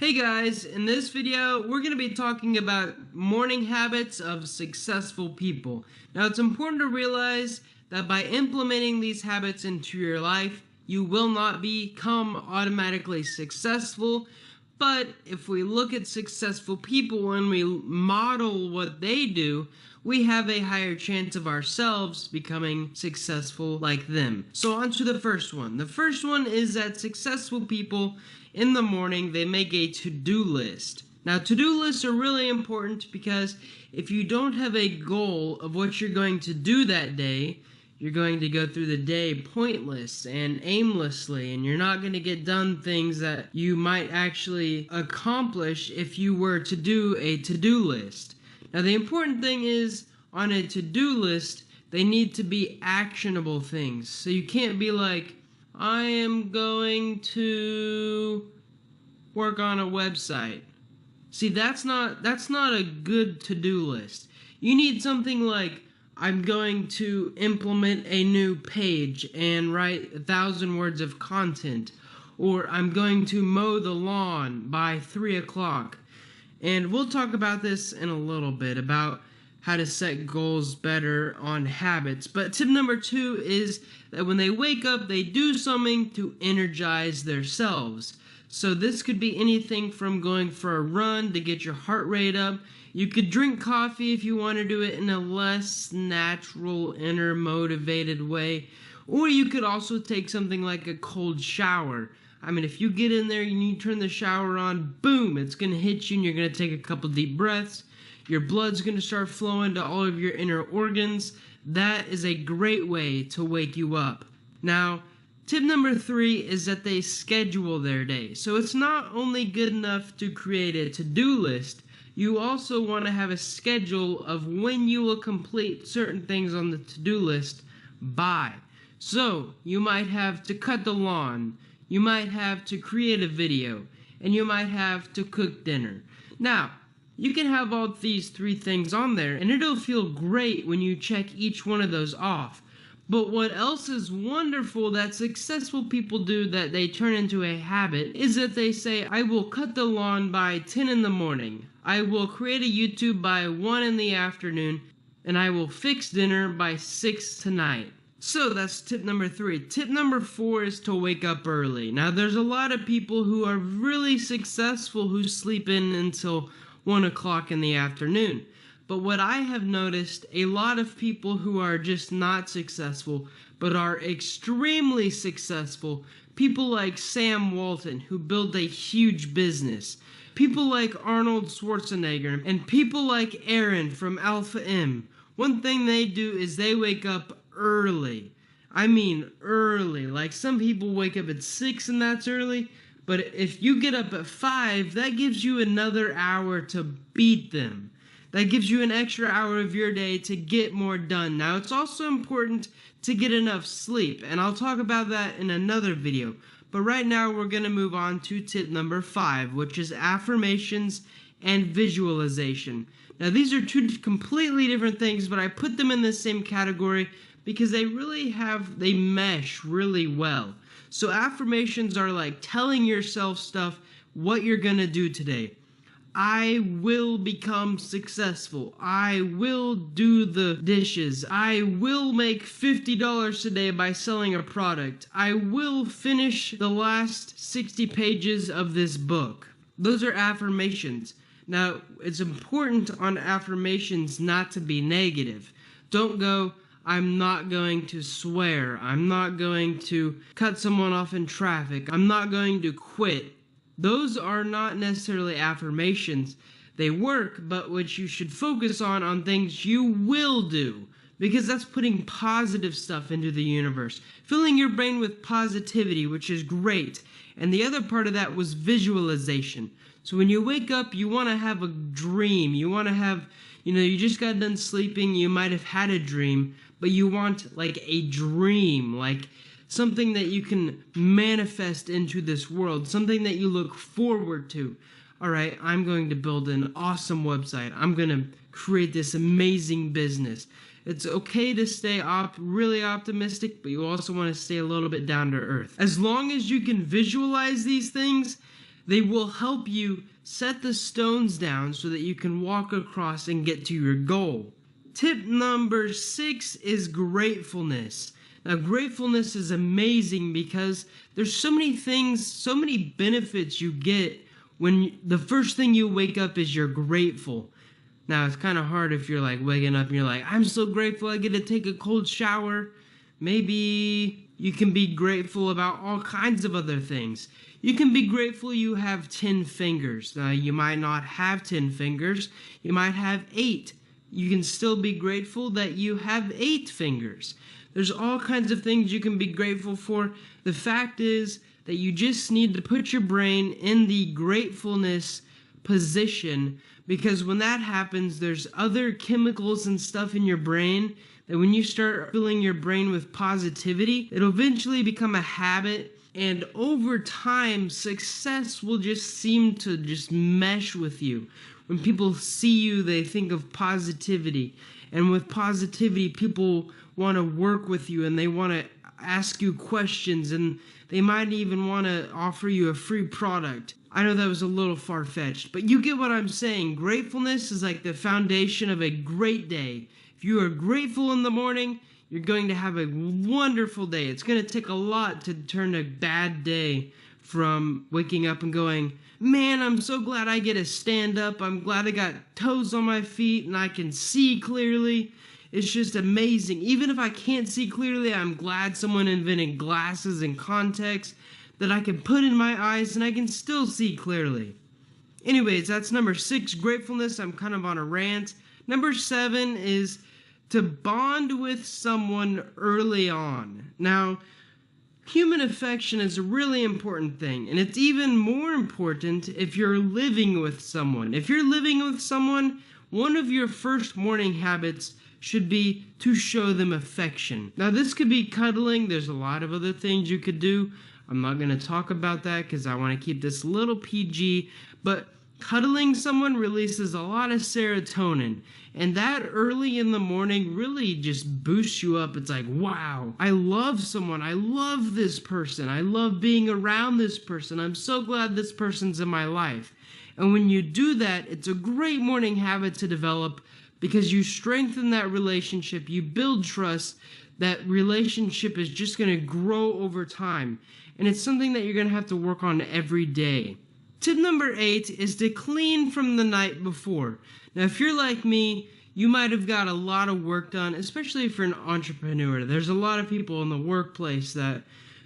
Hey guys, in this video we're going to be talking about morning habits of successful people. Now it's important to realize that by implementing these habits into your life, you will not become automatically successful. But if we look at successful people and we model what they do, we have a higher chance of ourselves becoming successful like them. So on to the first one. The first one is that successful people in the morning, they make a to-do list. Now, to-do lists are really important because if you don't have a goal of what you're going to do that day, you're going to go through the day pointless and aimlessly, and you're not going to get done things that you might actually accomplish if you were to do a to-do list. Now, the important thing is, on a to-do list, they need to be actionable things. So you can't be like, I am going to work on a website. See, that's not a good to-do list. You need something like, I'm going to implement a new page and write 1,000 words of content, or I'm going to mow the lawn by 3 o'clock. And we'll talk about this in a little bit, about how to set goals better on habits. But tip number 2 is that when they wake up, they do something to energize themselves. So this could be anything from going for a run to get your heart rate up. You could drink coffee if you want to do it in a less natural, inner motivated way. Or you could also take something like a cold shower. I mean, if you get in there and you turn the shower on, boom, it's going to hit you and you're going to take a couple deep breaths. Your blood's going to start flowing to all of your inner organs. That is a great way to wake you up. Now, tip number 3 is that they schedule their day. So it's not only good enough to create a to-do list, you also want to have a schedule of when you will complete certain things on the to-do list by. So you might have to cut the lawn, you might have to create a video, and you might have to cook dinner. Now, you can have all these 3 things on there, and it'll feel great when you check each one of those off. But what else is wonderful that successful people do that they turn into a habit is that they say, I will cut the lawn by 10 in the morning. I will create a YouTube by 1 in the afternoon, and I will fix dinner by 6 tonight. So that's tip number 3. Tip number 4 is to wake up early. Now there's a lot of people who are really successful who sleep in until 1 o'clock in the afternoon. But what I have noticed, a lot of people who are just not successful, but are extremely successful, people like Sam Walton, who built a huge business, people like Arnold Schwarzenegger, and people like Aaron from Alpha M, one thing they do is they wake up early. I mean early. Like some people wake up at 6 and that's early. But if you get up at 5, that gives you another hour to beat them. That gives you an extra hour of your day to get more done. Now, it's also important to get enough sleep, and I'll talk about that in another video. But right now, we're going to move on to tip number 5, which is affirmations and visualization. Now, these are 2 completely different things, but I put them in the same category because they mesh really well. So affirmations are like telling yourself stuff, what you're going to do today. I will become successful. I will do the dishes. I will make $50 today by selling a product. I will finish the last 60 pages of this book. Those are affirmations. Now, it's important on affirmations not to be negative. Don't go, I'm not going to swear. I'm not going to cut someone off in traffic. I'm not going to quit. Those are not necessarily affirmations. They work, but what you should focus on things you will do, because that's putting positive stuff into the universe, filling your brain with positivity, which is great. And the other part of that was visualization. So when you wake up, you want to have a dream. You want to have, you just got done sleeping, you might have had a dream, but you want like a dream, like something that you can manifest into this world, something that you look forward to. All right, I'm going to build an awesome website. I'm going to create this amazing business. It's okay to stay really optimistic, but you also want to stay a little bit down to earth. As long as you can visualize these things, They will help you set the stones down so that you can walk across and get to your goal. Tip number 6 is gratefulness. Now, gratefulness is amazing because there's so many things, so many benefits you get when the first thing you wake up is you're grateful. Now, it's kind of hard if you're like waking up and you're like, I'm so grateful I get to take a cold shower. Maybe you can be grateful about all kinds of other things. You can be grateful you have 10 fingers. Now, you might not have 10 fingers. You might have 8. You can still be grateful that you have 8 fingers. There's all kinds of things you can be grateful for. The fact is that you just need to put your brain in the gratefulness position, because when that happens, there's other chemicals and stuff in your brain that when you start filling your brain with positivity, it'll eventually become a habit. And over time, success will just seem to just mesh with you. When people see you, they think of positivity. And with positivity, people want to work with you and they want to ask you questions, and they might even want to offer you a free product. I know that was a little far-fetched, but you get what I'm saying. Gratefulness is like the foundation of a great day. If you are grateful in the morning, you're going to have a wonderful day. It's going to take a lot to turn a bad day from waking up and going, man, I'm so glad I get to stand up. I'm glad I got toes on my feet and I can see clearly. It's just amazing. Even if I can't see clearly, I'm glad someone invented glasses and contacts that I can put in my eyes and I can still see clearly. Anyways, that's number 6, gratefulness. I'm kind of on a rant. Number 7 is to bond with someone early on. Now, human affection is a really important thing, and it's even more important if you're living with someone. If you're living with someone, one of your first morning habits should be to show them affection. Now, this could be cuddling. There's a lot of other things you could do. I'm not going to talk about that because I want to keep this a little PG, but cuddling someone releases a lot of serotonin, and that early in the morning really just boosts you up. It's like, wow, I love someone. I love this person. I love being around this person. I'm so glad this person's in my life. And when you do that, it's a great morning habit to develop because you strengthen that relationship, you build trust. That relationship is just going to grow over time, and it's something that you're going to have to work on every day. Tip number 8 is to clean from the night before. Now, if you're like me, you might have got a lot of work done, especially if you're an entrepreneur. There's a lot of people in the workplace that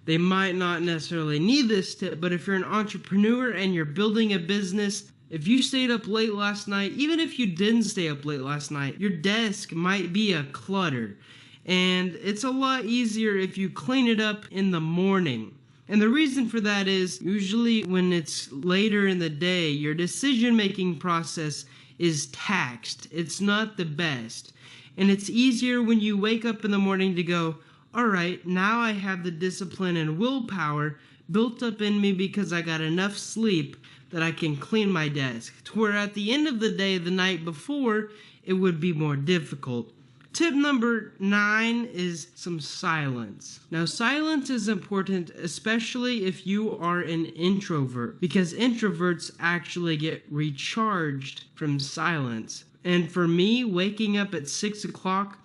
they might not necessarily need this tip, but if you're an entrepreneur and you're building a business, if you stayed up late last night, even if you didn't stay up late last night, your desk might be a clutter. And it's a lot easier if you clean it up in the morning. And the reason for that is usually when it's later in the day, your decision-making process is taxed. It's not the best. And it's easier when you wake up in the morning to go, all right, now I have the discipline and willpower built up in me because I got enough sleep that I can clean my desk. To where at the end of the day, the night before, it would be more difficult. Tip number 9 is some silence. Now, silence is important, especially if you are an introvert, because introverts actually get recharged from silence. And for me, waking up at 6 o'clock,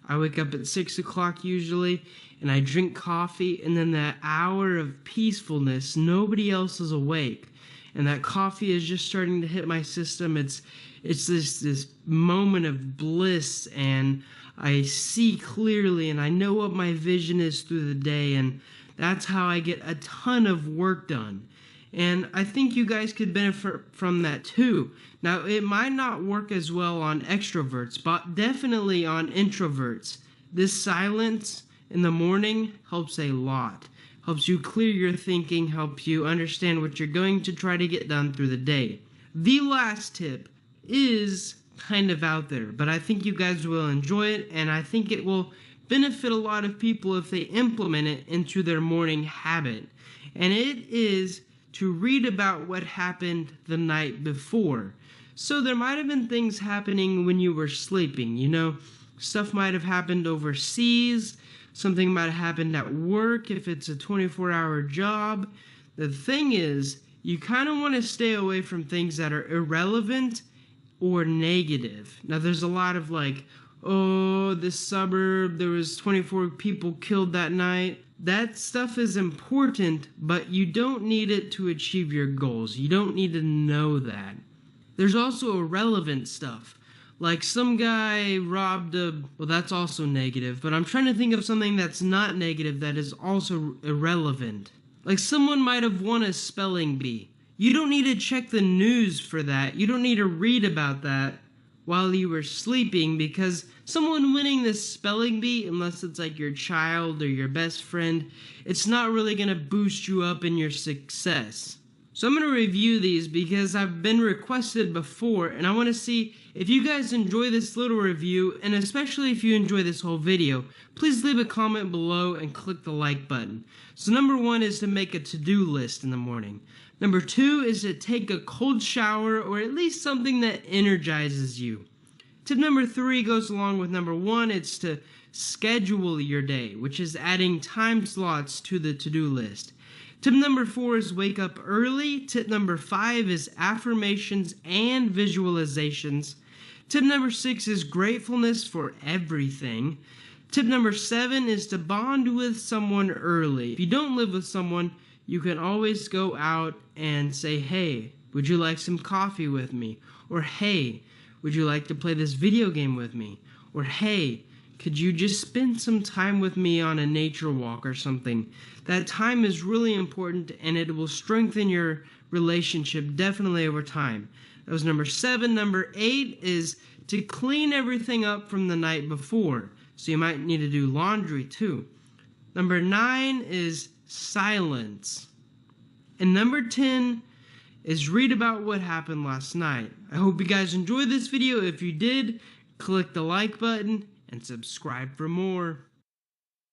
I wake up at 6 o'clock usually, and I drink coffee, and then that hour of peacefulness, nobody else is awake. And that coffee is just starting to hit my system. It's this moment of bliss, and I see clearly, and I know what my vision is through the day, and that's how I get a ton of work done. And I think you guys could benefit from that too. Now, it might not work as well on extroverts, but definitely on introverts. This silence in the morning helps a lot. Helps you clear your thinking, helps you understand what you're going to try to get done through the day. The last tip is kind of out there, but I think you guys will enjoy it, and I think it will benefit a lot of people if they implement it into their morning habit. And it is to read about what happened the night before. So there might have been things happening when you were sleeping, stuff might have happened overseas. Something might have happened at work if it's a 24-hour job. The thing is, you kind of want to stay away from things that are irrelevant or negative. Now, there's a lot of like, oh, this suburb, there was 24 people killed that night. That stuff is important, but you don't need it to achieve your goals. You don't need to know that. There's also irrelevant stuff. Like some guy robbed well, that's also negative, but I'm trying to think of something that's not negative that is also irrelevant. Like someone might have won a spelling bee. You don't need to check the news for that. You don't need to read about that while you were sleeping, because someone winning this spelling bee, unless it's like your child or your best friend, it's not really going to boost you up in your success. So I'm going to review these because I've been requested before, and I want to see if you guys enjoy this little review, and especially if you enjoy this whole video, please leave a comment below and click the like button. So number 1 is to make a to-do list in the morning. Number 2 is to take a cold shower, or at least something that energizes you. Tip number 3 goes along with number 1. It's to schedule your day, which is adding time slots to the to-do list. Tip number 4 is wake up early. Tip number 5 is affirmations and visualizations. Tip number 6 is gratefulness for everything. Tip number 7 is to bond with someone early. If you don't live with someone, you can always go out and say, hey, would you like some coffee with me? Or hey, would you like to play this video game with me? Or hey, could you just spend some time with me on a nature walk or something? That time is really important, and it will strengthen your relationship definitely over time. That was number 7. Number 8 is to clean everything up from the night before. So you might need to do laundry too. Number 9 is silence. And number 10 is read about what happened last night. I hope you guys enjoyed this video. If you did, click the like button and subscribe for more.